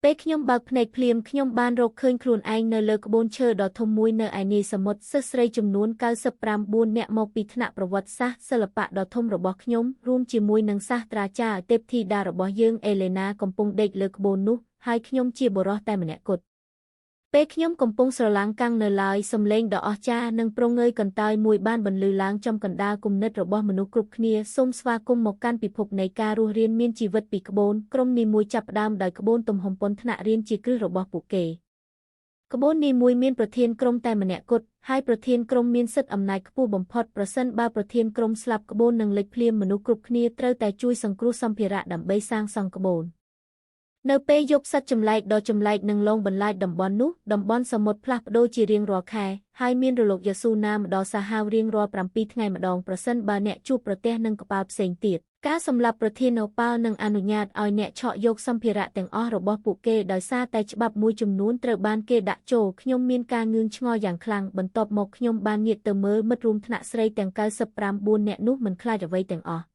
ពេលខ្ញុំបើកភ្នែកភ្លាមខ្ញុំបានរកឃើញខ្លួនឯងនៅលើក្បូនឈើដ៏ធំមួយនៅឯនីសមុទ្រសិស្សស្រីចំនួន95នាក់មកពីថ្នាក់ប្រវត្តិសាស្ត្រសិល្បៈដ៏ធំរបស់ខ្ញុំរួមជាមួយនឹងសាស្ត្រាចារ្យទេពធីតារបស់យើងអេលេណាកំពុងដេកលើក្បូននោះហើយខ្ញុំជាបុរសតែម្នាក់គត់ពេលខ្ញុំកំពុងស្រឡាំងកាំងនៅឡើយសំឡេងដ៏អស្ចារ្យនិងប្រងើយកន្តើយមួយបានបន្លឺឡើងចំកណ្ដាលគំនិតរបស់មនុស្សគ្រប់គ្នាសូមស្វាគមន៍មកកាន់ពិភពនៃការរស់រានមានជីវិតពីក្បូនក្រុមនីមួយចាប់ផ្ដើមដោយក្បូនទំហំប៉ុនថ្នាក់រៀនជាគ្រឹះរបស់ពួកគេក្បូននីមួយមានប្រធានក្រុមតែម្នាក់គត់ហើយប្រធានក្រុមមានសិទ្ធិអំណាចខ្ពស់បំផុតប្រសិនបើប្រធានក្រុមស្លាប់ក្បូននឹងលេចភ្លាមមនុស្សគ្រប់គ្នាត្រូវតែជួយសង្គ្រោះសម្ភារៈដើម្បីសាងសង់ក្បូននៅពេលយប់សត្វចម្លែកដ៏ចម្លែកនឹងលងបន្លាចតំបន់នោះតំបន់សមុទ្រផ្លាស់ប្ដូរជារៀងរាល់ខែហើយមានរលកយ៉ាស៊ូណាម្ដងសាហាវរៀងរាល់7ថ្ងៃម្ដងប្រសិនបើអ្នកជួបប្រទះនឹងក្បាលផ្សេងទៀតការសម្លាប់ប្រធានណូប៉ាល់នឹងអនុញ្ញាតឲ្យអ្នកឆក់យកសម្ភារៈទាំងអស់របស់ពួកគេដោយសារតែច្បាប់មួយចំនួនត្រូវបានគេដាក់ចូលខ្ញុំមានការងឿងឆ្ងល់យ៉ាងខ្លាំងបន្ទាប់មកខ្ញុំបានងាកទៅមើលមិត្តរួមថ្នាក់ស្រីទាំង99នាក់នោះមិនខ្លាចអ្វីទាំងអស់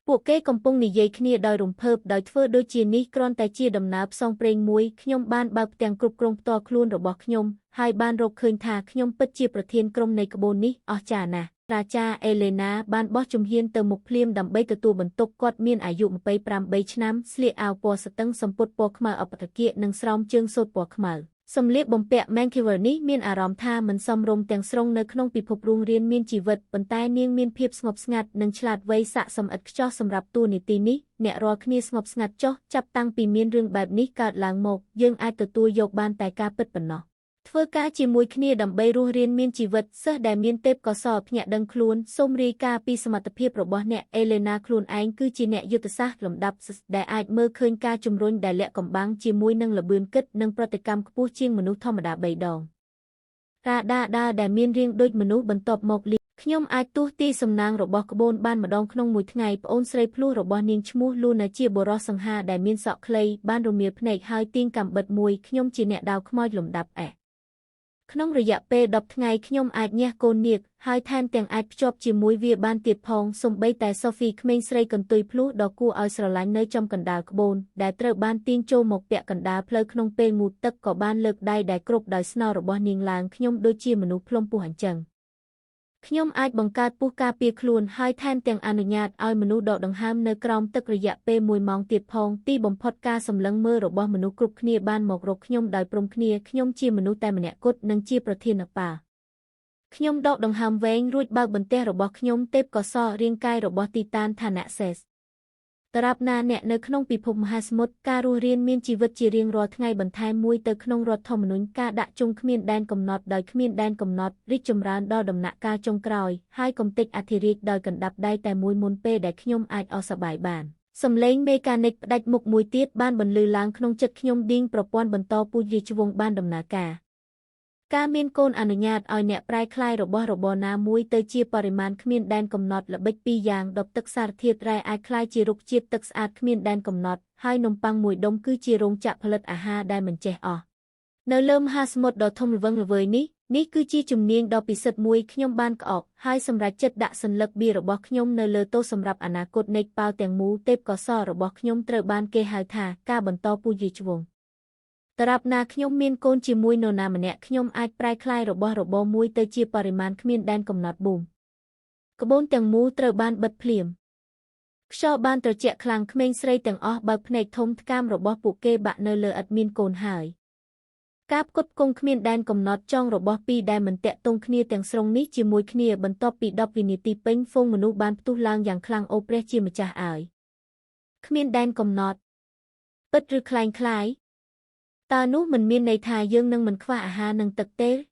ពួកគេកំពុងនិយាយគ្នាដោយរំភើបដោយធ្វើដូចជានេះគ្រាន់តែជាដំណើរផ្សងព្រេងមួយខ្ញុំបានបើកផ្ទាំងគ្រប់គ្រងផ្ទាល់ខ្លួនរបស់ខ្ញុំហើយបានរកឃើញថាខ្ញុំពិតជាប្រធានក្រុមនៃក្បូននេះអស្ចារ្យណាស់រាចាអេលេណាបានបោះជំហានទៅមុខភ្លាមដើម្បីទទួលបន្ទុកគាត់មានអាយុ28ឆ្នាំស្លៀកអាវពណ៌ស្ទឹងសំពត់ពណ៌ខ្មៅអបតគាកនិងស្រោមជើងសូត្រពណ៌ខ្មៅសម្លៀកបំពាក់ Vancouver នេះមានអារម្មណ៍ថាមិនសមរម្យទាំងស្រុងនៅក្នុងពិភពរស់រានមានជីវិតប៉ុន្តែនាងមានភាពស្ងប់ស្ងាត់និងឆ្លាតវៃស័ក្តិសមឥតខ្ចោះសម្រាប់តួនាទីនេះអ្នករាល់គ្នាស្ងប់ស្ងាត់ចុះចាប់តាំងពីមានរឿងបែបនេះកើតឡើងមកយើងអាចទទួលយកបានតែការពិតប៉ុណ្ណោះធ្វើការជាមួយគ្នាដើម្បីរស់រានមានជីវិតសិស្សដែលមានទេពកោសល្យភ្ញាក់ដឹងខ្លួនសូមរាយការណ៍ពីសមត្ថភាពរបស់អ្នកអេលេណាខ្លួនឯងគឺជាអ្នកយុទ្ធសាស្ត្រលំដាប់ដែលអាចមើលឃើញការជំរុញដែលលាក់កំបាំងជាមួយនឹងល្បឿនគិតនិងប្រតិកម្មខ្ពស់ជាងមនុស្សធម្មតា3ដងរ៉ាដាដែលមានរាងដូចមនុស្សបន្ទាប់មកខ្ញុំអាចទស្សន៍ទីសំណាងរបស់ក្បូនបានម្ដងក្នុងមួយថ្ងៃប្អូនស្រីភ្លោះរបស់នាងឈ្មោះលូណាជាបុរសសង្ហាដែលមានសក់ខ្លីបានរមៀលភ្នែកហើយទាញកាំបិតមួយខ្ញុំជាអ្នកដាវខ្មោចលំដាប់ក្នុងរយៈពេល10ថ្ងៃខ្ញុំអាចញ៉ាស់កូននាគហើយថែមទាំងអាចភ្ជាប់ជាមួយវាបានទៀតផងសូម្បីតែសូហ្វីក្មេងស្រីកន្ទុយភ្លោះដ៏គួរឲ្យស្រឡាញ់នៅចំកណ្ដាលក្បូនដែលត្រូវបានទាញចូលមកពាក់កណ្ដាលផ្លូវក្នុងពេលងូតទឹកក៏បានលើកដៃដែលគ្របដោយស្នោរបស់នាងឡើងខ្ញុំដូចជាមនុស្សផ្លុំពោះអញ្ចឹងខ្ញុំអាចបង្កើតពូសការពារខ្លួនហើយថែមទាំងអនុញ្ញាតឲ្យមនុស្សដកដង្ហើមនៅក្រោមទឹករយៈពេល1ម៉ោងទៀតផងទីបំផុតការសម្លឹងមើលរបស់មនុស្សគ្រប់គ្នាបានមករកខ្ញុំដោយព្រមគ្នាខ្ញុំជាមនុស្សតែម្នាក់គត់និងជាប្រធានណប៉ាខ្ញុំដកដង្ហើមវែងរួចបើកបន្ទះរបស់ខ្ញុំទេពកោសល្យរាងកាយរបស់ទីតានថាណាសេសតារាប់ណាអ្នកនៅក្នុងពិភពមហាសមុទ្រការរស់រានមានជីវិតជារៀងរាល់ថ្ងៃបន្ថែមមួយទៅក្នុងរដ្ឋធម្មនុញ្ញការដាក់ជុំគ្មានដែនកំណត់ដោយគ្មានដែនកំណត់រីកចម្រើនដល់ដំណាក់កាលចុងក្រោយហើយកំទេចអធិរាជដោយកណ្ដាប់ដៃតែមួយមុនពេលដែលខ្ញុំអាចអស់សប្បាយបានសំឡេងមេកានិកផ្ដាច់មុខមួយទៀតបានបន្លឺឡើងក្នុងចិត្តខ្ញុំឌីងប្រព័ន្ធបន្តពូជរាជវង្សបានដំណើរការមានកូនអនុញ្ញាតឲ្យអ្នកប្រែក្លាយរបស់របរណាមួយទៅជាបរិមាណគ្មានដែនកំណត់ល្បិចពីរយ៉ាងដបទឹកសារធាតុរ៉ែអាចក្លាយជារុក្ខជាតិទឹកស្អាតគ្មានដែនកំណត់ហើយនំប៉័ងមួយដុំគឺជារោងចក្រផលិតអាហារដែលមិនចេះអស់នៅលើមហាសមុទ្រដ៏ធំល្វឹងល្វើយនេះគឺជាជំនាញដ៏ពិសិដ្ឋមួយខ្ញុំបានក្អកហើយសម្រាប់ចិត្តដាក់សัญลักษณ์បៀរបស់ខ្ញុំនៅលើតូសម្រាប់អនាគតនៃប៉ាវទាំងមូលទេពកោសល្យរបស់ខ្ញុំត្រូវបានគេហៅថាការបន្តពូជរាជវង្សតារាប់ណាខ្ញុំមានកូនជាមួយនរណាម្នាក់ខ្ញុំអាចប្រែក្លាយរបស់របរមួយទៅជាបរិមាណគ្មានដែនកំណត់ប៊ូមក្បូនទាំងមូលត្រូវបានបិទភ្លាមខ្យល់បានត្រជាក់ខ្លាំងក្មេងស្រីទាំងអស់បើកភ្នែកធំថ្កាមរបស់ពួកគេបាក់នៅលើឥដ្ឋមានកូនហើយការផ្គត់ផ្គង់គ្មានដែនកំណត់ចុងរបស់ពីរដែលមិនតាក់ទងគ្នាទាំងស្រុងនេះជាមួយគ្នាបន្ទាប់ពី10វិនាទីពេញហ្វូងមនុស្សបានផ្ទុះឡើងយ៉ាងខ្លាំងអូព្រះជាម្ចាស់អើយគ្មានដែនកំណត់ពិតឬคล้ายតើនោះមិនមានន័យថាយើងនឹងមិនខ្វះអាហារនិងទឹកទេ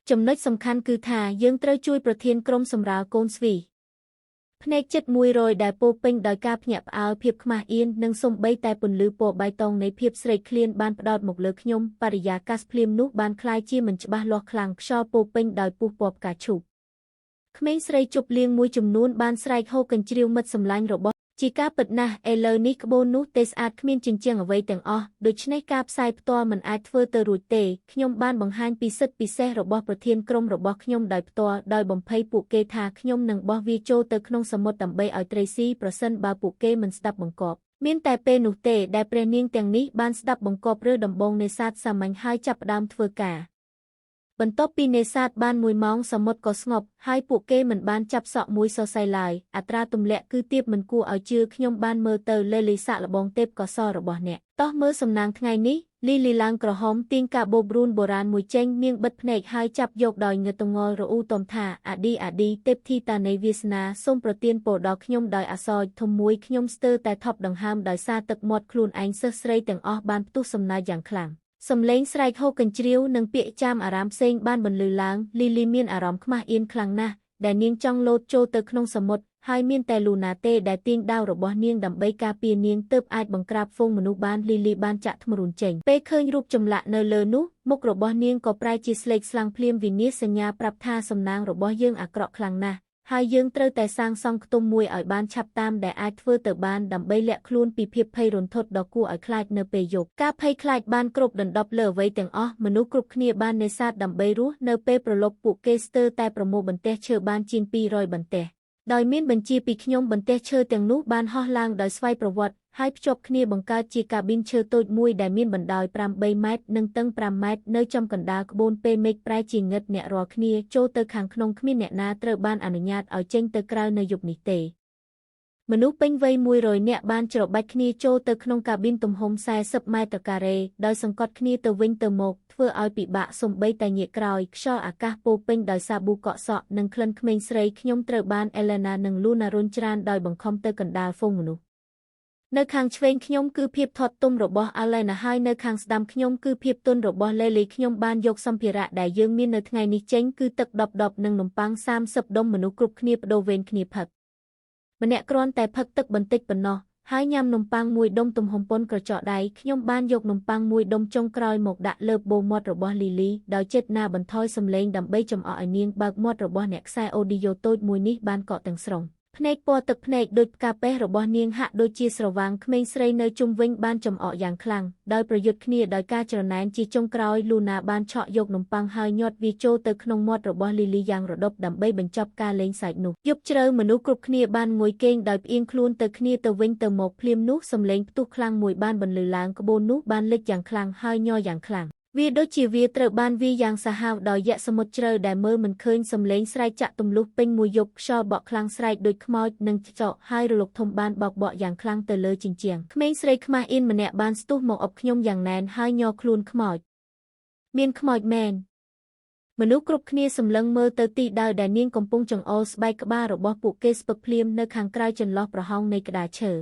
ចំណុចសំខាន់គឺថាយើងត្រូវជួយប្រធានក្រុមសម្រាលកូនស្វីភ្នែកចិត្ត100ដែលពោពេញដោយការភ្ញាក់ផ្អើលភាពខ្មាស់អៀននិងសូម្បីតែពន្លឺពណ៌បៃតងនៃភាពស្រេកឃ្លានបានផ្ដោតមកលើខ្ញុំបរិយាកាសភ្លាមនោះបានคล้ายជាមិនច្បាស់លាស់ខ្លាំងខ្យល់ពោពេញដោយពុះពណ៌ផ្កាឈូកក្មេងស្រីជប់លៀងមួយចំនួនបានស្រែកហូរកញ្ជ្រៀវមិត្តសម្លាញ់របស់ជាការពិតណាស់ឥឡូវនេះក្បូននោះទេស្អាតគ្មានជញ្ជាំងអ្វីទាំងអស់ដូច្នេះការផ្សាយផ្ទាល់មិនអាចធ្វើទៅរួចទេខ្ញុំបានបង្ហាញពីសិទ្ធិពិសេសរបស់ប្រធានក្រុមរបស់ខ្ញុំដោយផ្ទាល់ដោយបំភ័យពួកគេថាខ្ញុំនឹងបោះវាចូលទៅក្នុងសមុទ្រដើម្បីឲ្យត្រីស៊ីប្រសិនបើពួកគេមិនស្ដាប់បង្គាប់ មានតែពេលនោះទេដែលព្រះនាងទាំងនេះបានស្ដាប់បង្គាប់រឿងដំបងនេសាទសាមញ្ញហើយចាប់ផ្ដើមធ្វើការបន្ទាប់ពីនេសាទបាន1 ម៉ោងសមុទ្រក៏ស្ងប់ហើយពួកគេមិនបានចាប់សក់មួយសរសៃឡើយអត្រាទម្លាក់គឺទាបមិនគួរឲ្យជឿខ្ញុំបានមើលទៅលើលីសាកល្បងទេពកោសល្យរបស់អ្នកតោះមើលសំណាងថ្ងៃនេះលីឡើងក្រហមទាញកាបូបរូនបុរាណមួយចេញនាងបិទភ្នែកហើយចាប់យកដោយងើតងល់រអ៊ូទំថាអាឌីទេពធីតានៃវាសនាសូមប្រទានពរដល់ខ្ញុំដោយអសរធំមួយខ្ញុំស្ទើរតែថប់ដង្ហើមដោយសារទឹកមាត់ខ្លួនឯងសិស្សស្រីទាំងអស់បានផ្ទុះសំណើចយ៉ាងខ្លាំងសំឡេងស្រែកហូរកញ្ជ្រៀវនិងពាក្យចាមអារ៉ាមផ្សេងបានបន្លឺឡើងលីមានអារម្មណ៍ខ្មាស់អៀនខ្លាំងណាស់ដែលនាងចង់លោតចូលទៅក្នុងសមុទ្រហើយមានតែលូណាទេដែលទាញដាវរបស់នាងដើម្បីការពារនាងទើបអាចបង្ក្រាបហ្វូងមនុស្សបានលីបានចាក់ធ្មរូនចេញពេលឃើញរូបចម្លាក់នៅលើនោះមុខរបស់នាងក៏ប្រែជាស្លេកស្លាំងភ្លាមវិនាសសញ្ញាប្រាប់ថាសំណាងរបស់យើងអាក្រក់ខ្លាំងណាស់ហើយយើងត្រូវតែសាងសង់ខ្ទមមួយឲ្យបានឆាប់តាមដែលអាចធ្វើទៅបានដើម្បីលាក់ខ្លួនពីភាពភ័យរន្ធត់ដ៏គួរឲ្យខ្លាចនៅពេលយប់ការភ័យខ្លាចបានគ្រប់ដណ្ដប់លើអ្វីទាំងអស់មនុស្សគ្រប់គ្នាបាននេសាទដើម្បីរស់នៅពេលប្រឡប់ពួកគេស្ទើរតែប្រមូលបន្ទះឈើបានជាង200បន្ទះដោយមានបញ្ជាពីខ្ញុំបន្ទះឈើទាំងនោះបានហោះឡើងដោយស្វ័យប្រវត្តិហើយភ្ជាប់គ្នាបង្កើតជាកាប៊ីនឈើតូចមួយដែលមានបណ្ដោយ8 ម៉ែត្រនិងតឹង5 ម៉ែត្រនៅចំកណ្ដាលក្បូនពេលមេឃប្រែជាងឹតអ្នករាល់គ្នាចូលទៅខាងក្នុងគ្មានអ្នកណាត្រូវបានអនុញ្ញាតឲ្យចេញទៅក្រៅនៅយប់នេះទេមនុស្សពេញវ័យ100នាក់បានច្របាច់គ្នាចូលទៅក្នុងកាប៊ីនទំហំ40 ម៉ែត្រការ៉េដោយសង្កត់គ្នាទៅវិញទៅមកធ្វើឲ្យពិបាកសូម្បីតែងាកក្រោយខ្យល់អាកាសពោពេញដោយសាប៊ូកក់សក់និងក្លិនក្មេងស្រីខ្ញុំត្រូវបានអេលេណានិងលូណារុញច្រានដោយបង្ខំទៅកណ្ដាលហ្វូងមនុស្សនៅខាងឆ្វេងខ្ញុំគឺភាពធាត់ទុំរបស់អាឡែណាហើយនៅខាងស្ដាំខ្ញុំគឺភាពទន់របស់លេលីខ្ញុំបានយកសម្ភារៈដែលយើងមាននៅថ្ងៃនេះចេញគឺទឹកដប់និងនំប៉័ង30ដុំមនុស្សគ្រប់គ្នាបដូរវេនគ្នាផឹកម្នាក់គ្រាន់តែផឹកទឹកបន្តិចប៉ុណ្ណោះហើយញ៉ាំនំប៉័ងមួយដុំទំហំប៉ុនក្រចកដៃខ្ញុំបានយកនំប៉័ងមួយដុំចុងក្រោយមកដាក់លើបូមាត់របស់លីដោយចេតនាបន្ថយសំឡេងដើម្បីចំអកឲ្យនាងបើកមាត់របស់អ្នកខ្សែអូឌីយ៉ូតូចមួយនេះបានកកទាំងស្រុងភ្នែកពណ៌ទឹកភ្នែកដូចផ្កាប៉េះរបស់នាងហាក់ដូចជាស្រវាងក្មេងស្រីនៅជុំវិញបានចំអកយ៉ាងខ្លាំងដោយប្រយុទ្ធគ្នាដោយការច្រណែនជាចុងក្រោយលូណាបានឆក់យកនំប៉័ងហើយញាត់វាចូលទៅក្នុងមាត់របស់លីយ៉ាងរដប់ដើម្បីបញ្ចប់ការលេងសើចនោះយប់ជ្រៅមនុស្សគ្រប់គ្នាបានងុយគេងដោយផ្អៀងខ្លួនទៅគ្នាទៅវិញទៅមកភ្លាមនោះសំឡេងផ្ទុះខ្លាំងមួយបានបន្លឺឡើងក្បូននោះបានលេចយ៉ាងខ្លាំងហើយញ័រយ៉ាងខ្លាំងវាដូចជាវាត្រូវបានវាយ៉ាងសាហាវដោយយក្សសមុទ្រជ្រៅដែលមើលមិនឃើញសំឡេងស្រែកចាក់ទម្លុះពេញមួយយប់ខ្យល់បក់ខ្លាំងស្រែកដូចខ្មោចនិងចកហើយរលកធំបានបោកបក់យ៉ាងខ្លាំងទៅលើជញ្ជាំងក្មេងស្រីខ្មាស់អៀនម្នាក់បានស្ទុះមកអុកខ្ញុំយ៉ាងណែនហើយញ័រខ្លួនខ្មោចមានខ្មោចមែនមនុស្សគ្រប់គ្នាសម្លឹងមើលទៅទីដៅដែលនាងកំពុងចង្អុលស្បែកក្បាលរបស់ពួកគេស្ពឹកភ្លាមនៅខាងក្រៅចន្លោះប្រហោងនៃក្តារឈើ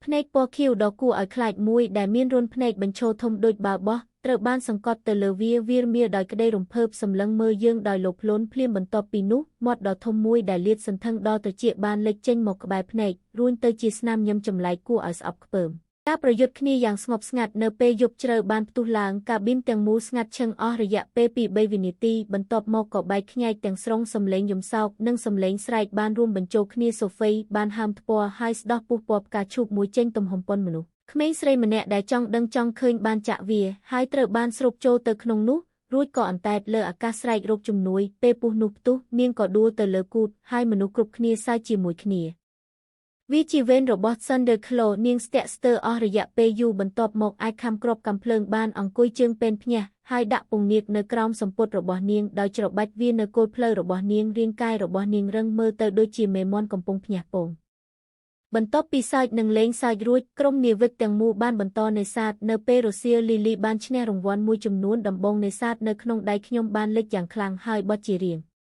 ភ្នែកពណ៌ខៀវដ៏គួរឲ្យខ្លាចមួយដែលមានរន្ធភ្នែកបញ្ឈរធំដូចបាល់បោះត្រូវបានសង្កត់ទៅលើវាមាដោយក្តីរំភើបសម្លឹងមើលយើងដោយលោភលន់ភ្លាមបន្ទាប់ពីនោះមាត់ដ៏ធំមួយដែលលាតសន្ធឹងដល់ត្រចៀកបានលេចចេញមកក្បែរភ្នែករួញទៅជាស្នាមញឹមចម្លែកគួរឲ្យស្អប់ខ្ពើមការប្រយុទ្ធគ្នាយ៉ាងស្ងប់ស្ងាត់នៅពេលយប់ជ្រៅបានផ្ទុះឡើងកាប៊ីនទាំងមូលស្ងាត់ឈឹងអស់រយៈពេលពី3វិនាទីបន្ទាប់មកក៏បែកខ្ញែកទាំងស្រុងសំឡេងយំសោកនិងសំឡេងស្រែកបានរួមបញ្ចូលគ្នាសូហ្វីបានហើមថ្ពាល់ហើយស្ដោះពុះពណ៌ផ្កាឈូកមួយចេញទំហំប៉ុនមនុស្សក្មេងស្រីម្នាក់ដែលចង់ដឹងចង់ឃើញបានចាក់វាហើយត្រូវបានស្រូបចូលទៅក្នុងនោះរួចក៏អន្តែតលើអាកាសស្រែករកជំនួយពេលពុះនោះផ្ទុះនាងក៏ដួលទៅលើគូតហើយមនុស្សគ្រប់គ្នាសើចជាមួយគ្នាវាជាវេនរបស់ Thunder Claw នាងស្ទាក់ស្ទើរអស់រយៈពេលយូរបន្ទាប់មកអាចខំគ្របកាំភ្លើងបានអង្គុយជើងពេនភ្ញាស់ហើយដាក់ពងនាគនៅក្រោមសំពត់របស់នាងដោយច្របាច់វានៅគល់ភ្លៅរបស់នាងរាងកាយរបស់នាងរឹងមើលទៅដូចជាមេមាន់កំពុងភ្ញាក់ពងបន្ទាប់ពីសើចនិងលេងសើចរួចក្រុមនាវិកទាំងមូលបានបន្តនេសាទនៅពេលរសៀលលីបានឈ្នះរង្វាន់មួយចំនួនដំបងនេសាទនៅក្នុងដៃខ្ញុំបានលេចយ៉ាងខ្លាំងហើយបត់ជារៀង